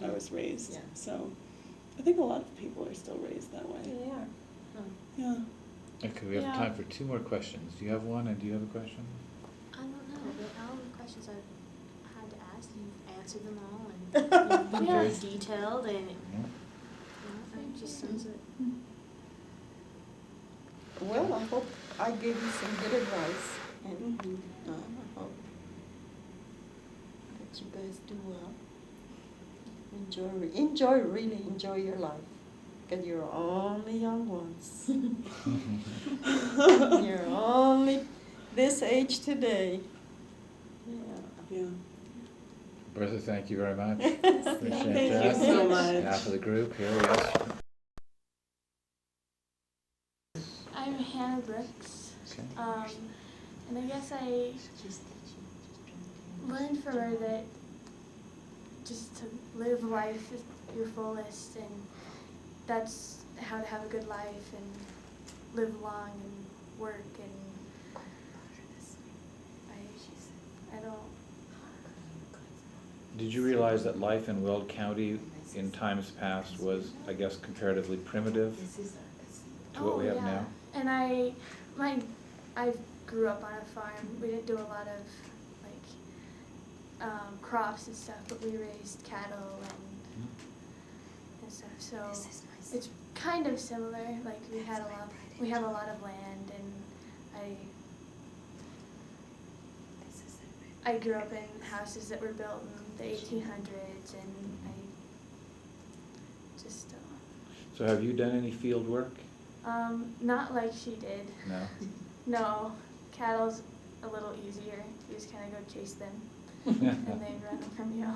I was raised. Yeah. So I think a lot of people are still raised that way. They are. Yeah. Okay, we have time for 2 more questions. Do you have one, and do you have a question? I don't know, but all the questions I've had to ask, you've answered them all, and you've been very Okay. detailed, and Yeah. it just sums it. Well, I hope I gave you some good advice, and Mhm. I hope that you guys do well. Really enjoy your life, because you're only young ones. You're only this age today. Yeah. Yeah. Bertha, thank you very much. Thank Appreciate you that. so On much. behalf of the group here, yes. I'm Hannah Brooks, Okay. and I guess I learned from her that just to live life at your fullest, and that's how to have a good life and live long and work, and I don't. Did you realize that life in Weld County in times past was, I guess, comparatively primitive to what we have now? And I grew up on a farm. We didn't do a lot of crops and stuff, but we raised cattle and stuff. So it's kind of similar. Like we have a lot of land, and I grew up in houses that were built in the 1800s, and I just So have you done any field work? not like she did. No? No, cattle's a little easier. You just kind of go chase them, and they run from you.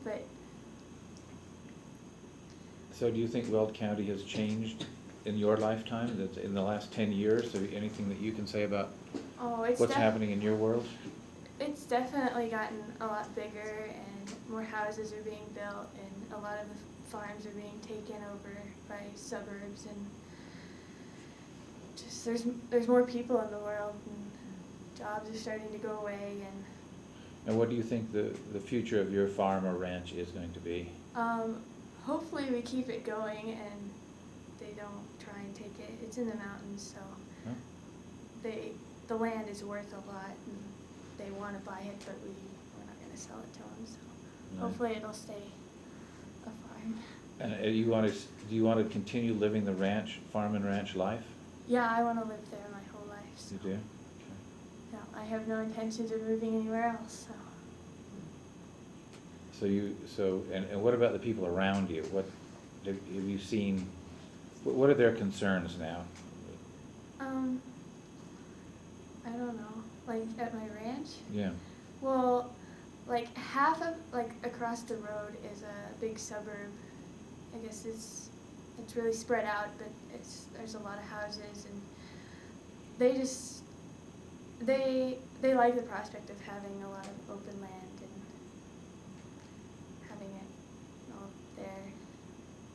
But So do you think Weld County has changed in your lifetime, that in the last 10 years? Have you- anything that you can say about it's what's happening in your world? It's definitely gotten a lot bigger, and more houses are being built, and a lot of the farms are being taken over by suburbs, and just there's more people in the world, and jobs are starting to go away, And what do you think the future of your farm or ranch is going to be? and hopefully we keep it going, and they don't try and take it. It's in the mountains, so Huh? the land is worth a lot, and they want to buy it, but we're not going to sell it to them, so Right. hopefully it'll stay a farm. And do you want to continue living the farm and ranch life? Yeah, I want to live there my whole life, so You do? Okay. yeah, I have no intentions of moving anywhere else, so. And what about the people around you? What have you seen, what are their concerns now? I don't know, like at my ranch? Yeah. Well, like half of, like across the road is a big suburb. I guess it's really spread out, but there's a lot of houses, and they like the prospect of having a lot of open land and having it all there,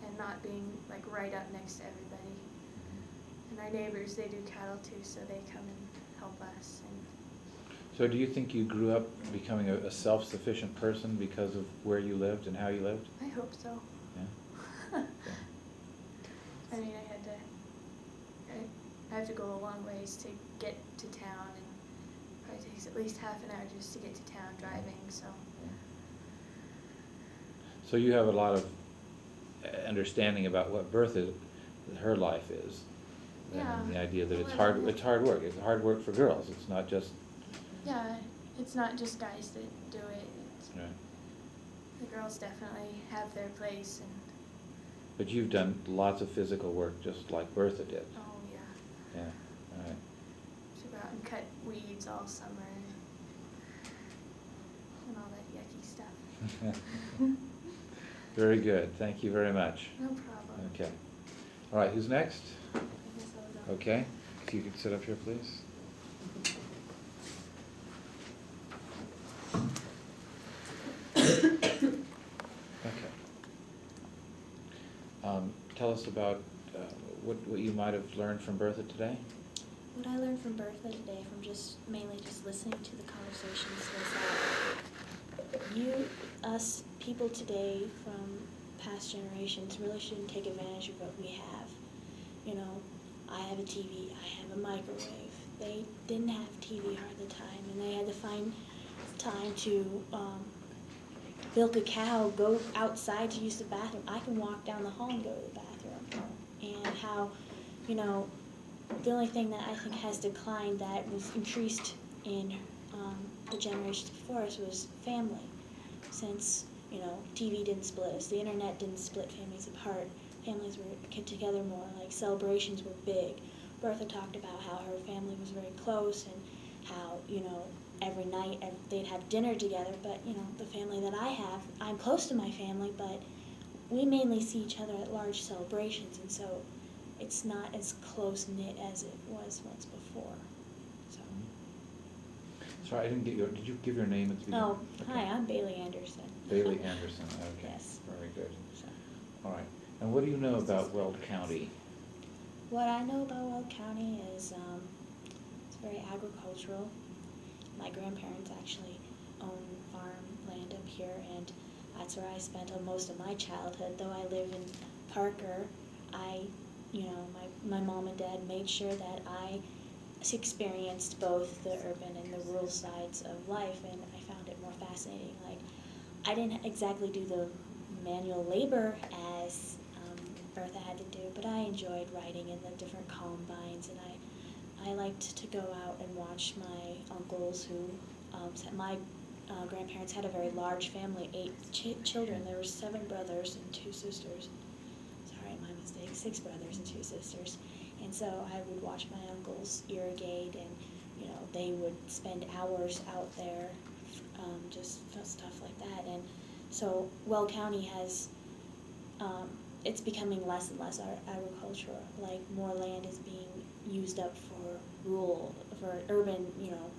and not being like right up next to everybody. And our neighbors, they do cattle too, so they come and help us. And So do you think you grew up becoming a self-sufficient person because of where you lived and how you lived? I hope so. Yeah? I mean, I have to go a long ways to get to town, and it probably takes at least half an hour just to get to town driving, so. So you have a lot of understanding about what her life is. Yeah. And the idea that it's Well, hard work. It's hard work for girls. It's not just, Yeah, it's not just guys that do it. right. The girls definitely have their place, and, But you've done lots of physical work just like Bertha did. oh yeah, Yeah, all right. to go out and cut weeds all summer, and all that yucky stuff. Very good. Thank you very much. No problem. Okay. All right, who's next? I guess I'll go. Okay, if you could sit up here, please. Okay. Tell us about what you might have learned from Bertha today. What I learned from Bertha today, from mainly just listening to the conversations, was that us people today from past generations really shouldn't take advantage of what we have. You know, I have a TV, I have a microwave. They didn't have TV half the time, and they had to find time to milk a cow, go outside to use the bathroom. I can walk down the hall and go to the bathroom. And how, you know, the only thing that I think has declined that was increased in the generations before us was family. Since, you know, TV didn't split us, the internet didn't split families apart, families were kept together more, like celebrations were big. Bertha talked about how her family was very close and how, you know, every night they'd have dinner together, but, you know, the family that I have, I'm close to my family, but we mainly see each other at large celebrations, and so it's not as close-knit as it was once before. So. Sorry, I didn't get did you give your name at the beginning? Oh, Okay. hi, I'm Bailey Anderson. Bailey Anderson, okay. Yes. Very good. So, All right. And what do you know about Weld County? what I know about Weld County is it's very agricultural. My grandparents actually own farmland up here, and that's where I spent most of my childhood. Though I live in Parker, you know, my mom and dad made sure that I experienced both the urban and the rural sides of life, and I found it more fascinating. Like, I didn't exactly do the manual labor as Bertha had to do, but I enjoyed riding in the different combines, and I liked to go out and watch my uncles who, my grandparents had a very large family, 8 children. There were 7 brothers and 2 sisters. Sorry, my mistake, 6 brothers and 2 sisters. And so I would watch my uncles irrigate, and, you know, they would spend hours out there, just stuff like that. And so Weld County has, it's becoming less and less agricultural. Like, more land is being used up for urban, you know,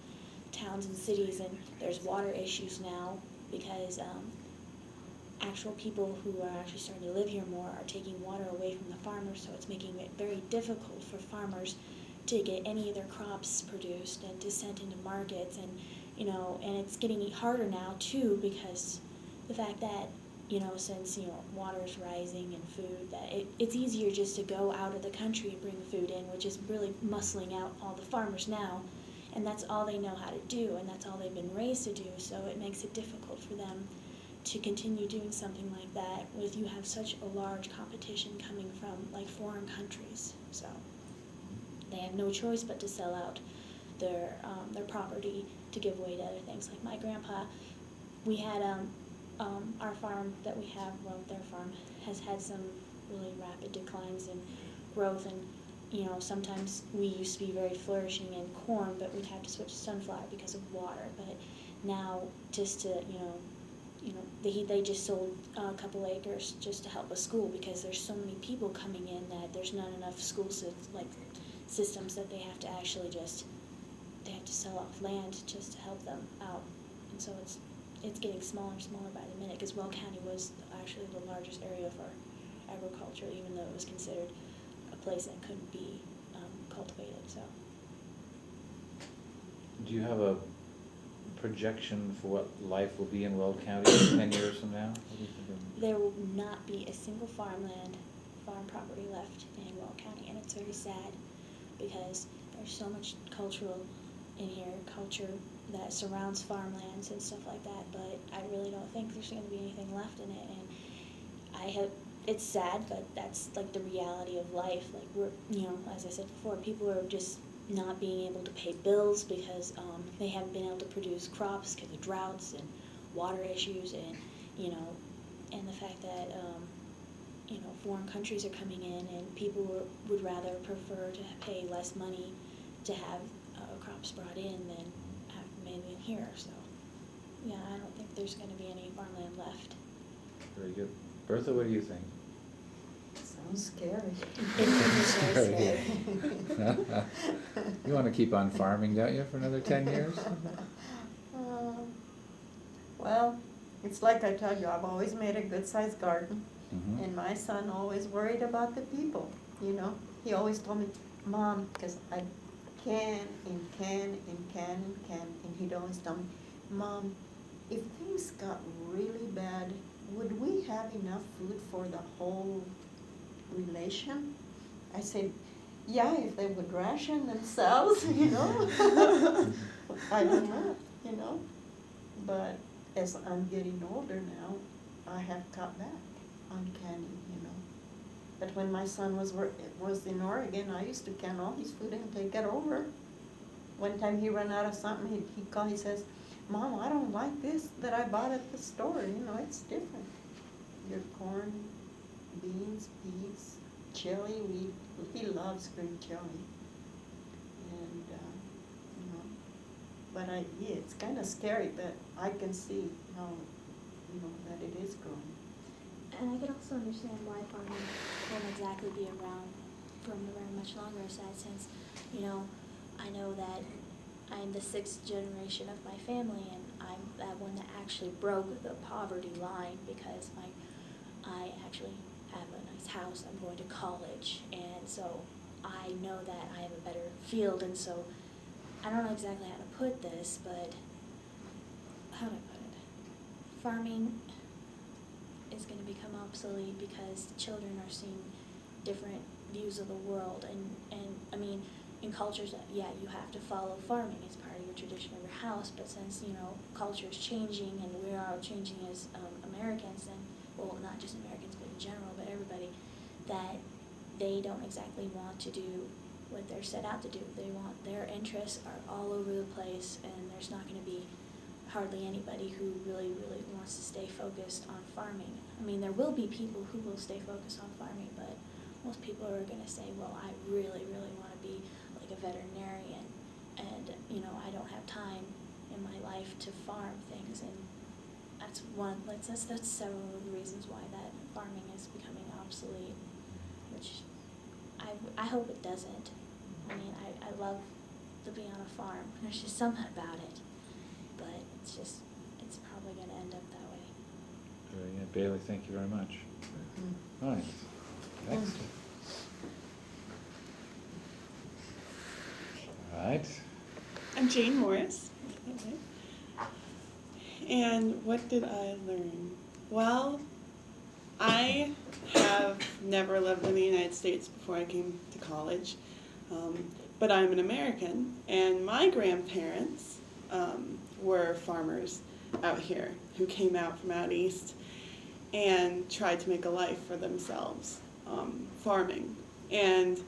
towns and cities, and there's water issues now because actual people who are actually starting to live here more are taking water away from the farmers, so it's making it very difficult for farmers to get any of their crops produced and to send into markets, and, you know, and it's getting harder now too because the fact that, you know, since, you know, water's rising and food, that it's easier just to go out of the country and bring food in, which is really muscling out all the farmers now, and that's all they know how to do, and that's all they've been raised to do, so it makes it difficult for them to continue doing something like that with you have such a large competition coming from, like, foreign countries. So they have no choice but to sell out their property to give away to other things. Like my grandpa, we had our farm that we have, well, their farm has had some really rapid declines in growth, and, you know, sometimes we used to be very flourishing in corn, but we'd have to switch to sunflower because of water. But now, just to, they just sold a couple acres just to help a school because there's so many people coming in that there's not enough school systems that they have to actually they have to sell off land just to help them out. And so it's getting smaller and smaller by the minute because Weld County was actually the largest area for agriculture, even though it was considered a place that couldn't be cultivated. So. Do you have a projection for what life will be in Weld County 10 years from now? What do you think of? There will not be a single farm property left in Weld County, and it's very sad because there's so much culture that surrounds farmlands and stuff like that, but I really don't think there's going to be anything left in it, and it's sad, but that's like the reality of life. Like, we're, you know, as I said before, people are just not being able to pay bills because they haven't been able to produce crops because of droughts and water issues, and, you know, and the fact that you know, foreign countries are coming in, and people would rather prefer to pay less money to have crops brought in than have them made in here. So, yeah, I don't think there's going to be any farmland left. Very good. Bertha, what do you think? Sounds scary. You want to keep on farming, don't you, for another 10 years? Well, it's like I tell you, I've always made a good-sized garden, Mm-hmm. and my son always worried about the people, you know. He always told me, Mom, because I can, and he'd always tell me, Mom, if things got really bad, would we have enough food for the whole relation? I said, yeah, if they would ration themselves, you know. I don't know, you know. But as I'm getting older now, I have cut back on canning, you know. But when my son was in Oregon, I used to can all his food and take it over. One time he ran out of something, he called, he says, Mom, I don't like this that I bought at the store, you know, it's different. Your corn, beans, peas, chili, he loves green chili. And, you know, but yeah, it's kind of scary, but I can see how, you know, that it is growing. And I can also understand why farming won't exactly be around for very much longer, since, you know, I know that I'm the 6th generation of my family, and I'm that one that actually broke the poverty line because I actually have a nice house, I'm going to college, and so I know that I have a better field, and so I don't know exactly how to put this, but how do I put it? Farming is going to become obsolete because children are seeing different views of the world, and I mean, in cultures that, yeah, you have to follow farming as part of your tradition of your house, but since, you know, culture is changing and we are all changing as Americans, and, well, not just Americans, but in general, but everybody, that they don't exactly want to do what they're set out to do. Their interests are all over the place, and there's not going to be hardly anybody who really, really wants to stay focused on farming. I mean, there will be people who will stay focused on farming, but most people are going to say, well, I really, really want to be like a veterinarian, and, you know, I don't have time in my life to farm things, and that's several of the reasons why that farming is becoming obsolete, which I hope it doesn't. I mean, I love to be on a farm. There's just something about it, but it's probably going to end up that way. Yeah, Bailey, thank you very much. All right, next. All right. I'm Jane Morris. Okay. And what did I learn? Well, I have never lived in the United States before I came to college, but I'm an American, and my grandparents were farmers out here who came out from out east and tried to make a life for themselves farming. And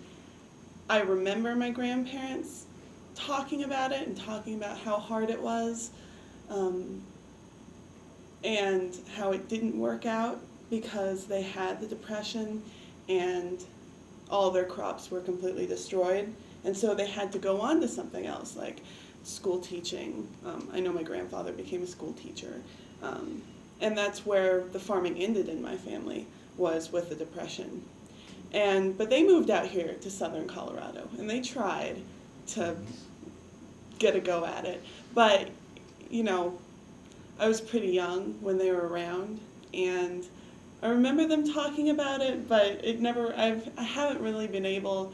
I remember my grandparents talking about it and talking about how hard it was and how it didn't work out because they had the Depression and all their crops were completely destroyed, and so they had to go on to something else like school teaching. I know my grandfather became a school teacher, and that's where the farming ended in my family, was with the Depression. But they moved out here to southern Colorado, and they tried to get a go at it. But, you know, I was pretty young when they were around, and I remember them talking about it, but I haven't really been able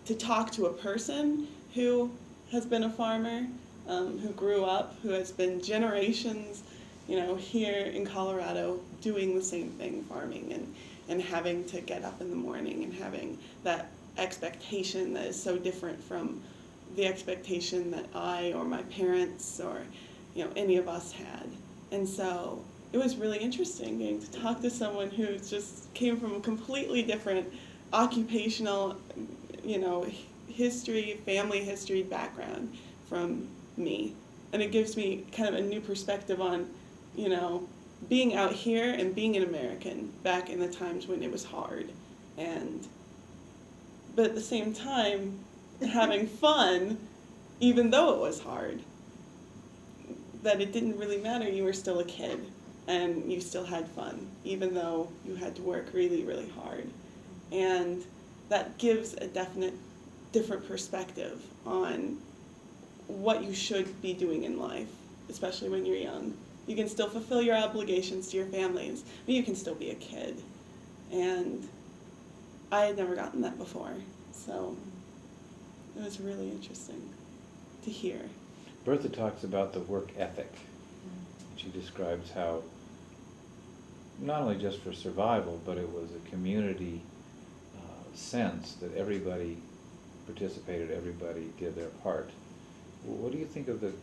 to talk to a person who has been a farmer, who grew up, who has been generations, you know, here in Colorado doing the same thing, farming, and having to get up in the morning and having that expectation that is so different from the expectation that I or my parents or, you know, any of us had. And so it was really interesting getting to talk to someone who just came from a completely different occupational, you know, history, family history background from me. And it gives me kind of a new perspective on, you know, being out here and being an American back in the times when it was hard. But at the same time, having fun, even though it was hard. That it didn't really matter, you were still a kid, and you still had fun, even though you had to work really, really hard. And that gives a different perspective on what you should be doing in life, especially when you're young. You can still fulfill your obligations to your families, but you can still be a kid. And I had never gotten that before, so it was really interesting to hear. Bertha talks about the work ethic. She describes how not only just for survival, but it was a community sense that everybody participated, everybody did their part. What do you think of the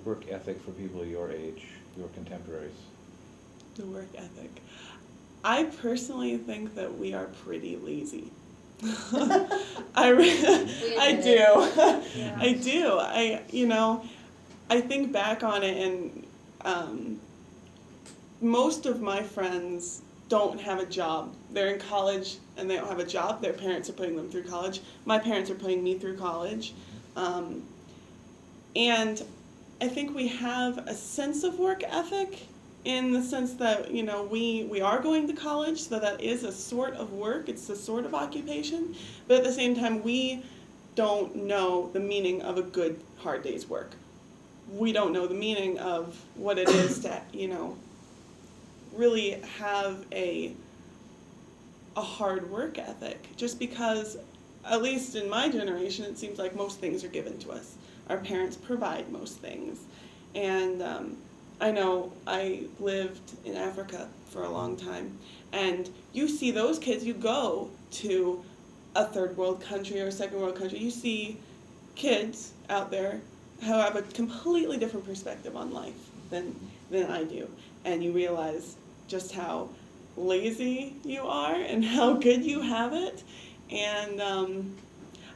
work ethic for people your age, your contemporaries? The work ethic. I personally think that we are pretty lazy. I do. Yeah. I do. I think back on it, and most of my friends don't have a job. They're in college and they don't have a job. Their parents are putting them through college. My parents are putting me through college. And I think we have a sense of work ethic in the sense that, we are going to college, so that is a sort of work, it's a sort of occupation, but at the same time, we don't know the meaning of a good, hard day's work. We don't know the meaning of what it is to, really have a hard work ethic, just because, at least in my generation, it seems like most things are given to us. Our parents provide most things. And I know I lived in Africa for a long time, and you see those kids, you go to a third world country or a second world country, you see kids out there who have a completely different perspective on life than I do. And you realize just how lazy you are and how good you have it. And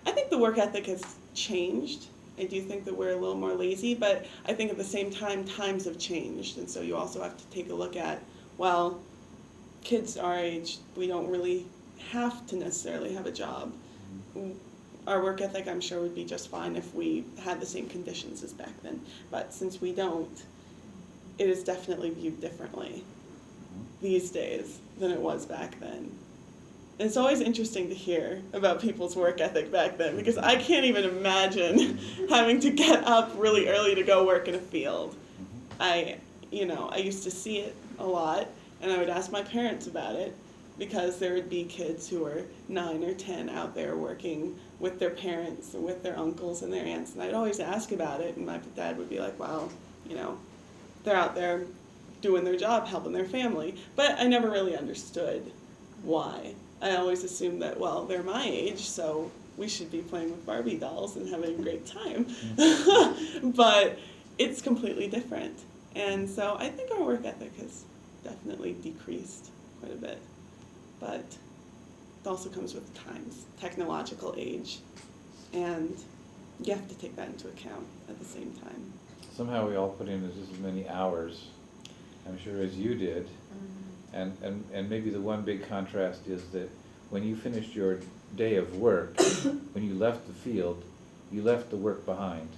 I think the work ethic has changed. I do think that we're a little more lazy, but I think at the same time, times have changed. And so you also have to take a look at, well, kids our age, we don't really have to necessarily have a job. Our work ethic, I'm sure, would be just fine if we had the same conditions as back then. But since we don't, it is definitely viewed differently these days than it was back then. And it's always interesting to hear about people's work ethic back then, because I can't even imagine having to get up really early to go work in a field. I used to see it a lot, and I would ask my parents about it, because there would be kids who were 9 or 10 out there working with their parents and with their uncles and their aunts, and I'd always ask about it, and my dad would be like, well, they're out there doing their job, helping their family. But I never really understood why. I always assumed that, well, they're my age, so we should be playing with Barbie dolls and having a great time. But it's completely different. And so I think our work ethic has definitely decreased quite a bit. But it also comes with times, technological age, and you have to take that into account at the same time. Somehow we all put in just as many hours, I'm sure, as you did. And maybe the one big contrast is that when you finished your day of work, when you left the field, you left the work behind.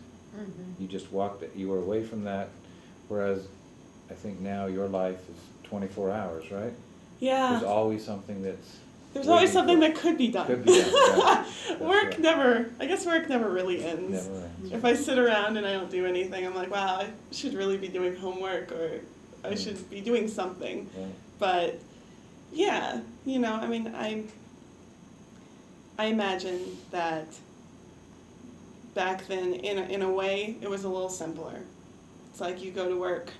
You just walked, you were away from that, whereas I think now your life is 24 hours, right? Yeah. There's always something There's always something that could be done. Could be done, right. Work Right. work never really ends. Never ends. If I sit around and I don't do anything, I'm like, wow, I should really be doing homework, or I should be doing something. Right. But yeah, I imagine that back then, in a way, it was a little simpler. It's like you go to work,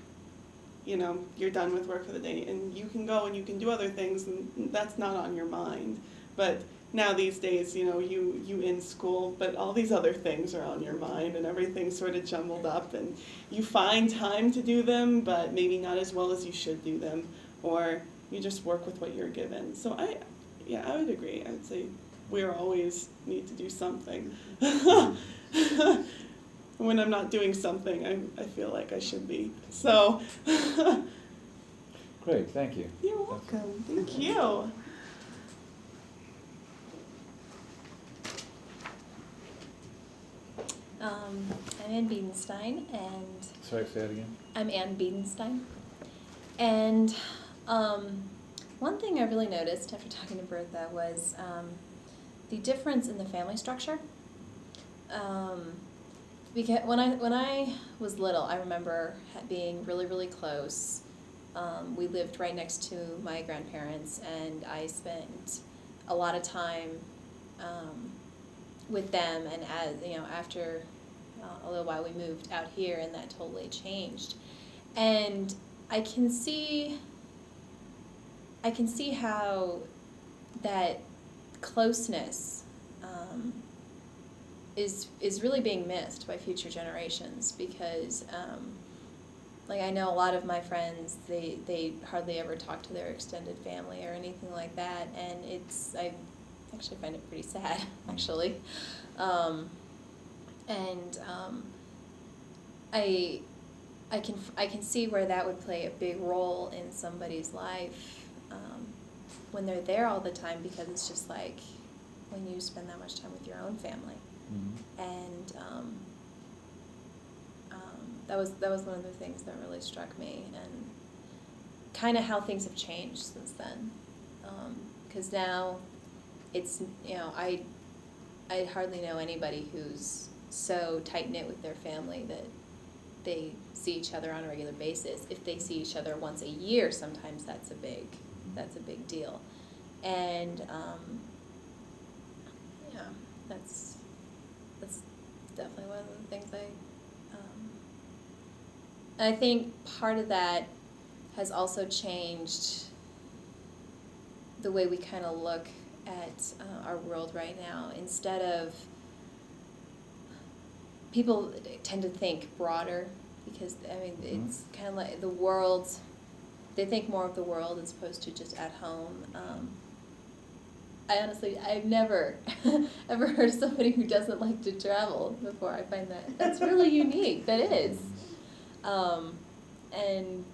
you're done with work for the day, and you can go and you can do other things, and that's not on your mind. But now these days, you in school, but all these other things are on your mind, and everything's sort of jumbled up, and you find time to do them, but maybe not as well as you should do them, or you just work with what you're given. So I would agree. I would say we always need to do something. When I'm not doing something, I feel like I should be. So. Great, thank you. You're welcome. Thank you. I'm Ann Biedenstein, and Sorry, say that again? I'm Ann Biedenstein. And one thing I really noticed after talking to Bertha was the difference in the family structure. Because when I was little, I remember being really, really close. We lived right next to my grandparents, and I spent a lot of time with them. And after a little while, we moved out here, and that totally changed. And I can see I can see how that closeness is really being missed by future generations because, like, I know a lot of my friends, they hardly ever talk to their extended family or anything like that, and I actually find it pretty sad, actually. I can see where that would play a big role in somebody's life when they're there all the time, because it's just like when you spend that much time with your own family. Mhm. And that was one of the things that really struck me, and kind of how things have changed since then. Because now it's, you know, I hardly know anybody who's so tight-knit with their family that they see each other on a regular basis. If they see each other once a year, sometimes that's a big deal. And yeah, that's definitely one of the things I think part of that has also changed the way we kind of look at our world right now. Instead of, people tend to think broader, because, I mean, it's kind of like the world, they think more of the world as opposed to just at home. I've never ever heard of somebody who doesn't like to travel before. I find that's really unique. That is. And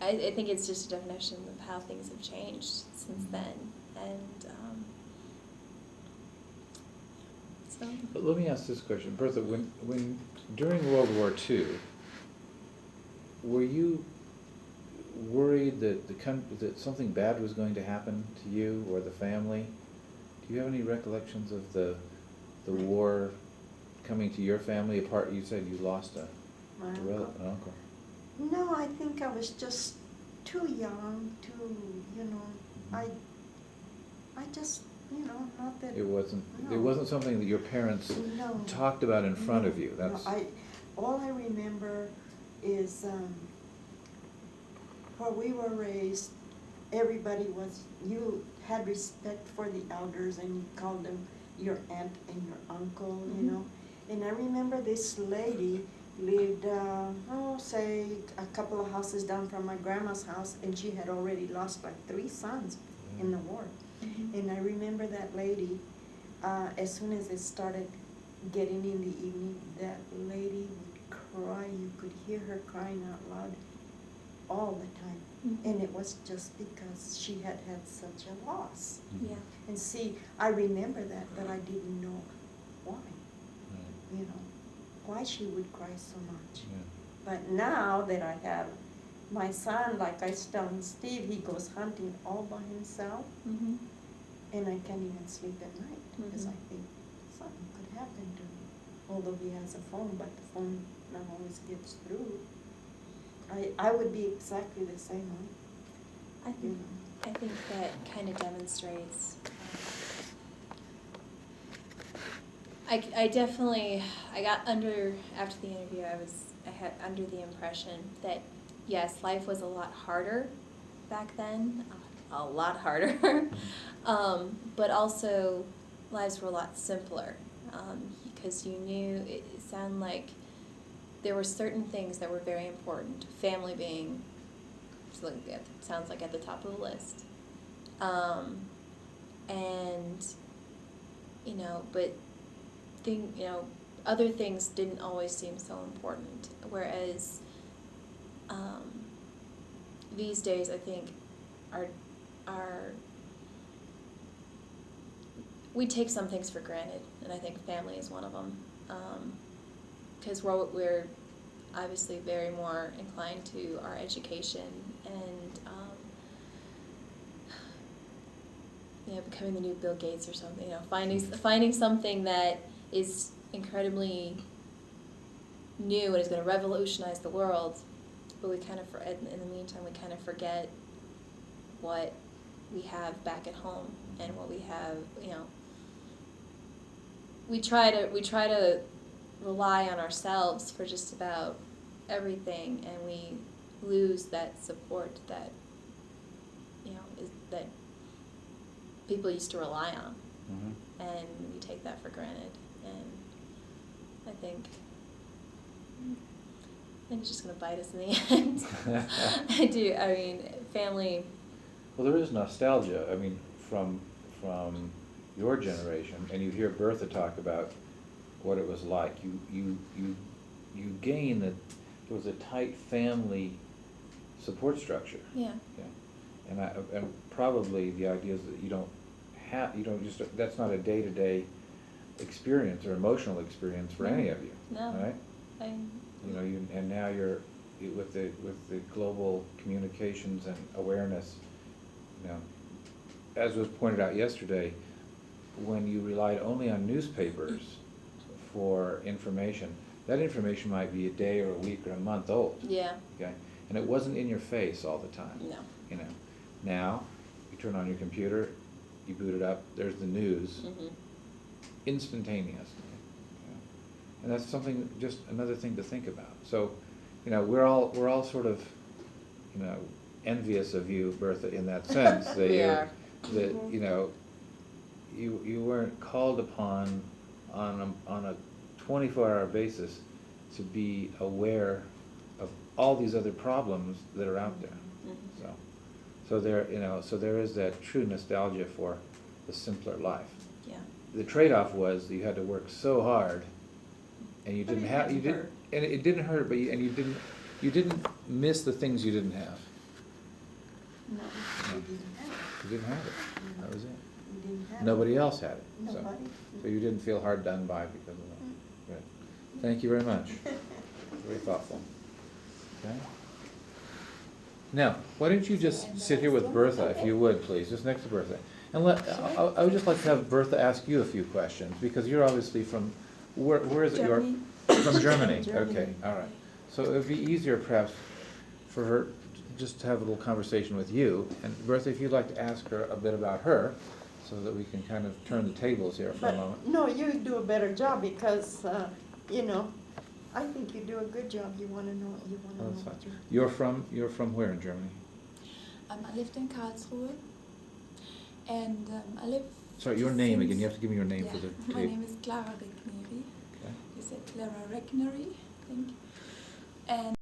I think it's just a definition of how things have changed since then. And so. But let me ask this question, Bertha. When during World War II, were you worried that that something bad was going to happen to you or the family? Do you have any recollections of the war coming to your family? Apart, you said you lost an uncle. No, I think I was just too young to, I just, not that. It wasn't. No. It wasn't something that your parents No. talked about in front of you. No, That's. all I remember is where we were raised, you had respect for the elders, and you called them your aunt and your uncle, And I remember this lady lived, say a couple of houses down from my grandma's house, and she had already lost like 3 sons in the war. Mm-hmm. And I remember that lady, as soon as it started getting in the evening, that lady would cry. You could hear her crying out loud all the time. Mm-hmm. And it was just because she had had such a loss. Yeah. And see, I remember that, but I didn't know why, why she would cry so much. Yeah. But now that I have my son, like I was telling Steve, he goes hunting all by himself, Mm-hmm. and I can't even sleep at night because Mhm. I think something could happen to him. Although he has a phone, but the phone not always gets through. I would be exactly the same way. I think that kind of demonstrates. I definitely, after the interview, I had under the impression that, yes, life was a lot harder back then, a lot harder, but also lives were a lot simpler, because you knew, it sounded like there were certain things that were very important, family being, sounds like at the top of the list. And, but other things didn't always seem so important. Whereas these days, I think, we take some things for granted, and I think family is one of them. Because we're obviously very more inclined to our education and becoming the new Bill Gates or something. Finding something that is incredibly new and is going to revolutionize the world, but we kind of, in the meantime, we kind of forget what we have back at home and what we have. We try to rely on ourselves for just about everything, and we lose that support that, that people used to rely on. Mhm. And we take that for granted. And I think it's just going to bite us in the end. I do. I mean, family. Well, there is nostalgia, I mean, from your generation, and you hear Bertha talk about what it was like. You gain that there was a tight family support structure. Yeah. Yeah. And probably the idea is that you don't just, that's not a day-to-day experience or emotional experience for any of you. No. Right? And now with the global communications and awareness, as was pointed out yesterday, when you relied only on newspapers for information, that information might be a day or a week or a month old. Yeah. Okay? And it wasn't in your face all the time. No. Now, you turn on your computer, you boot it up, there's the news, Mm-hmm. instantaneously. And that's something, just another thing to think about. So, we're all sort of, envious of you, Bertha, in that sense. That We are. you weren't called upon on a 24-hour basis to be aware of all these other problems that are out there. Mm-hmm. So there is that true nostalgia for the simpler life. Yeah. The trade-off was that you had to work so hard, and you But didn't it have, didn't hurt. and it didn't hurt, but you didn't miss the things you didn't have. No, we didn't have it. You didn't have it. That was it. We didn't have it. Nobody else had it. Nobody. So you didn't feel hard done by because of that. Good. Thank you very much. Very thoughtful. Okay. Now, why don't you just sit here with Bertha, if you would, please, just next to Bertha. And I would just like to have Bertha ask you a few questions, because you're obviously from, where is it you're? Germany. From Germany, Germany. okay, all right. So it would be easier perhaps for her just to have a little conversation with you. And Bertha, if you'd like to ask her a bit about her, so that we can kind of turn the tables here for a moment. But, no, you do a better job because, I think you do a good job. You wanna know Oh, that's what fine. you. You're from where in Germany? I lived in Karlsruhe, and I live. Sorry, your name again, since- you have to give me your name yeah, for the my tape. name is Clara Regneri. Okay. You said Clara Regneri, I think. And